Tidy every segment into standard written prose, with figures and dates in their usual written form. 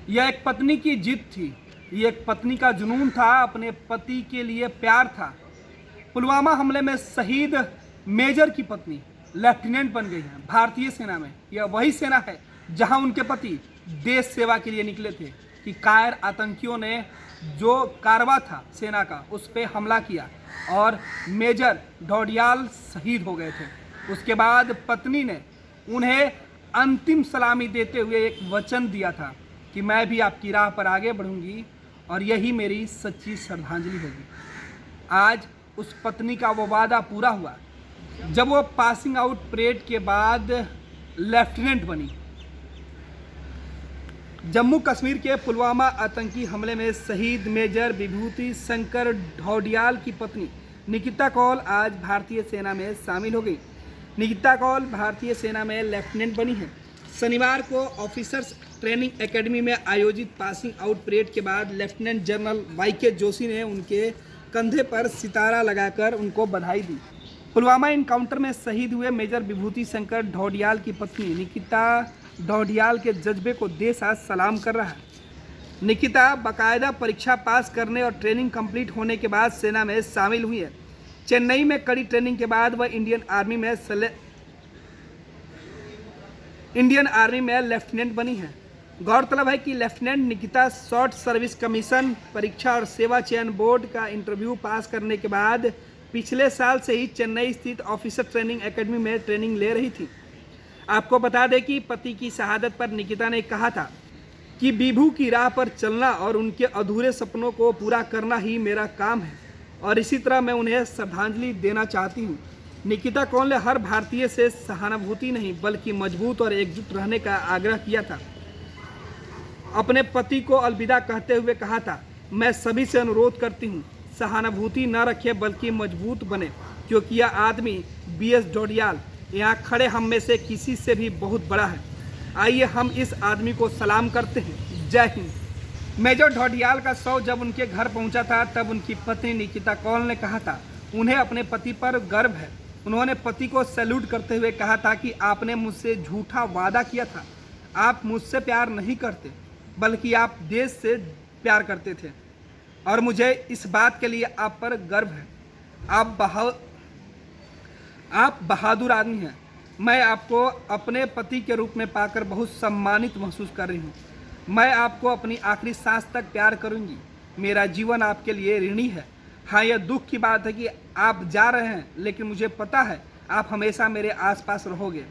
यह एक पत्नी की जिद थी, ये एक पत्नी का जुनून था, अपने पति के लिए प्यार था। पुलवामा हमले में शहीद मेजर की पत्नी लेफ्टिनेंट बन गई है भारतीय सेना में। यह वही सेना है जहां उनके पति देश सेवा के लिए निकले थे कि कायर आतंकियों ने जो कारवा था सेना का उस पर हमला किया और मेजर ढोडियाल शहीद हो गए थे। उसके बाद पत्नी ने उन्हें अंतिम सलामी देते हुए एक वचन दिया था कि मैं भी आपकी राह पर आगे बढ़ूंगी और यही मेरी सच्ची श्रद्धांजलि होगी। आज उस पत्नी का वो वादा पूरा हुआ जब वो पासिंग आउट परेड के बाद लेफ्टिनेंट बनी। जम्मू कश्मीर के पुलवामा आतंकी हमले में शहीद मेजर विभूति शंकर ढोडियाल की पत्नी निकिता कौल आज भारतीय सेना में शामिल हो गई। निकिता कौल भारतीय सेना में लेफ्टिनेंट बनी है। शनिवार को ऑफिसर्स ट्रेनिंग एकेडमी में आयोजित पासिंग आउट परेड के बाद लेफ्टिनेंट जनरल वाईके जोशी ने उनके कंधे पर सितारा लगाकर उनको बधाई दी। पुलवामा इनकाउंटर में शहीद हुए मेजर विभूति शंकर ढोडियाल की पत्नी निकिता ढोडियाल के जज्बे को देश आज सलाम कर रहा है। निकिता बाकायदा परीक्षा पास करने और ट्रेनिंग कंप्लीट होने के बाद सेना में शामिल हुई है। चेन्नई में कड़ी ट्रेनिंग के बाद वह इंडियन आर्मी में लेफ्टिनेंट बनी है। गौरतलब है कि lieutenant Nikita short service commission परीक्षा और सेवा चयन बोर्ड का इंटरव्यू पास करने के बाद पिछले साल से ही चेन्नई स्थित ऑफिसर ट्रेनिंग एकेडमी में ट्रेनिंग ले रही थी। आपको बता दें कि पति की शहादत पर निकिता ने कहा था कि विभू की राह पर चलना और उनके अधूरे सपनों को पूरा करना ही मेरा काम है और इसी तरह मैं उन्हें श्रद्धांजलि देना चाहती हूँ। निकिता कौल ने हर भारतीय से सहानुभूति नहीं बल्कि मजबूत और एकजुट रहने का आग्रह किया था। अपने पति को अलविदा कहते हुए कहा था, मैं सभी से अनुरोध करती हूँ सहानुभूति न रखे बल्कि मजबूत बने, क्योंकि यह आदमी BS ढोडियाल यहाँ खड़े हम में से किसी से भी बहुत बड़ा है। आइए हम इस आदमी को सलाम करते हैं। जय हिंद। मेजर ढोडियाल का शव जब उनके घर पहुंचा था तब उनकी पत्नी निकिता कौल ने कहा था उन्हें अपने पति पर गर्व है। उन्होंने पति को सैल्यूट करते हुए कहा था कि आपने मुझसे झूठा वादा किया था। आप मुझसे प्यार नहीं करते बल्कि आप देश से प्यार करते थे और मुझे इस बात के लिए आप पर गर्व है। आप बहादुर आदमी हैं। मैं आपको अपने पति के रूप में पाकर बहुत सम्मानित महसूस कर रही हूँ। मैं आपको अपनी आखिरी सांस तक प्यार करूँगी। मेरा जीवन आपके लिए ऋणी है। हाँ, यह दुख की बात है कि आप जा रहे हैं, लेकिन मुझे पता है आप हमेशा मेरे आसपास रहोगे।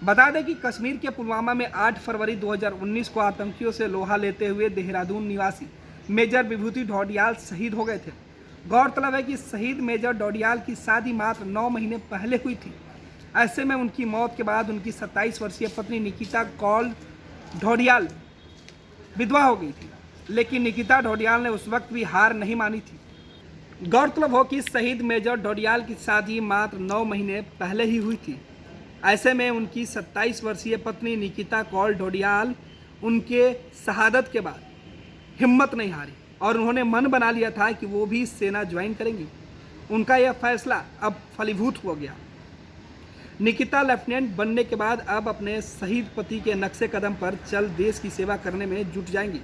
बता दें कि कश्मीर के पुलवामा में 8 फरवरी 2019 को आतंकियों से लोहा लेते हुए देहरादून निवासी मेजर विभूति ढोडियाल शहीद हो गए थे। गौरतलब है कि शहीद मेजर ढोडियाल की शादी मात्र 9 महीने पहले हुई थी। ऐसे में उनकी मौत के बाद उनकी 27 वर्षीय पत्नी निकिता कौल ढोडियाल विधवा हो गई थी, लेकिन निकिता ढोडियाल ने उस वक्त भी हार नहीं मानी थी। गौरतलब हो कि शहीद मेजर ढोडियाल की शादी मात्र 9 महीने पहले ही हुई थी। ऐसे में उनकी 27 वर्षीय पत्नी निकिता कौल ढोडियाल उनके शहादत के बाद हिम्मत नहीं हारी और उन्होंने मन बना लिया था कि वो भी सेना ज्वाइन करेंगी। उनका यह फैसला अब फलीभूत हो गया। निकिता लेफ्टिनेंट बनने के बाद अब अपने शहीद पति के नक्शे कदम पर चल देश की सेवा करने में जुट जाएंगी।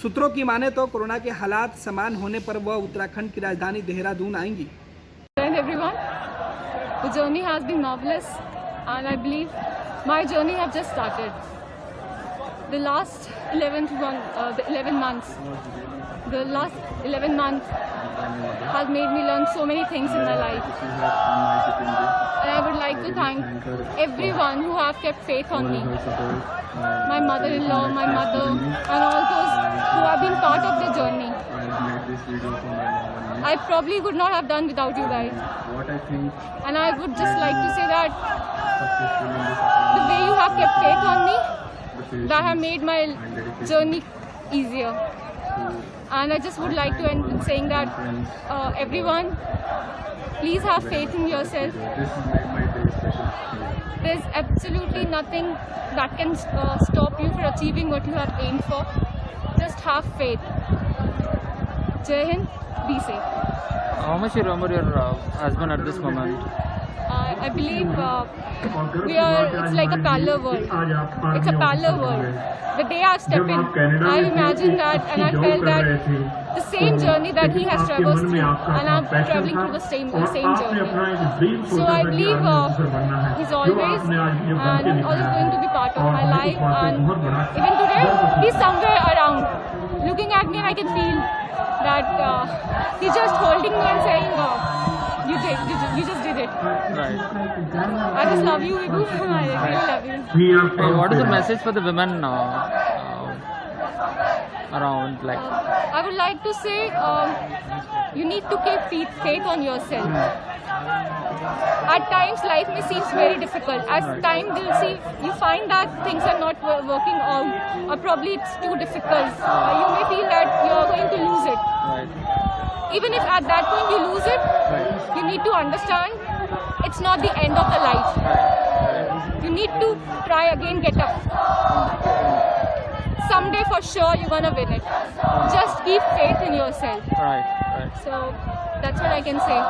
सूत्रों की माने तो कोरोना के हालात समान होने पर वह उत्तराखंड की राजधानी देहरादून आएंगी। The journey has been marvelous and I believe my journey has just started. The last 11 months has made me learn so many things in my life. And I would like to thank everyone who have kept faith on me. My mother-in-law, my mother, and all those who have been part of the journey. I probably would not have done without you guys. And I would just like to say that the way you have kept faith on me, that have made my journey easier. And I just would like to end with saying that everyone, please have faith in yourself. There's absolutely nothing that can stop you from achieving what you have aimed for. Just have faith. Jai Hind, be safe. How much you remember your husband at this moment? I believe it's like a parallel world. It's a parallel world. The day I stepped in, I imagined that and I felt that the same journey that he has traversed through, and I'm traveling through the same journey. So I believe he's always and always going to be part of my life, and even today he's somewhere around, looking at me, and I can feel that he's just holding me and saying, you just did it. Right. I just love you, Vibhu. I really love you. Hey, what is the message for the women around? Like, I would like to say you need to keep faith on yourself. At times life may seem very difficult. As time will see, you find that things are not working out, or probably it's too difficult. You may feel that you're going to lose it. right. Even if at that point you lose it, you need to understand it's not the end of the life. You need to try again, get up. Someday for sure you're gonna win it. Just keep faith in yourself. Right. So that's what I can say.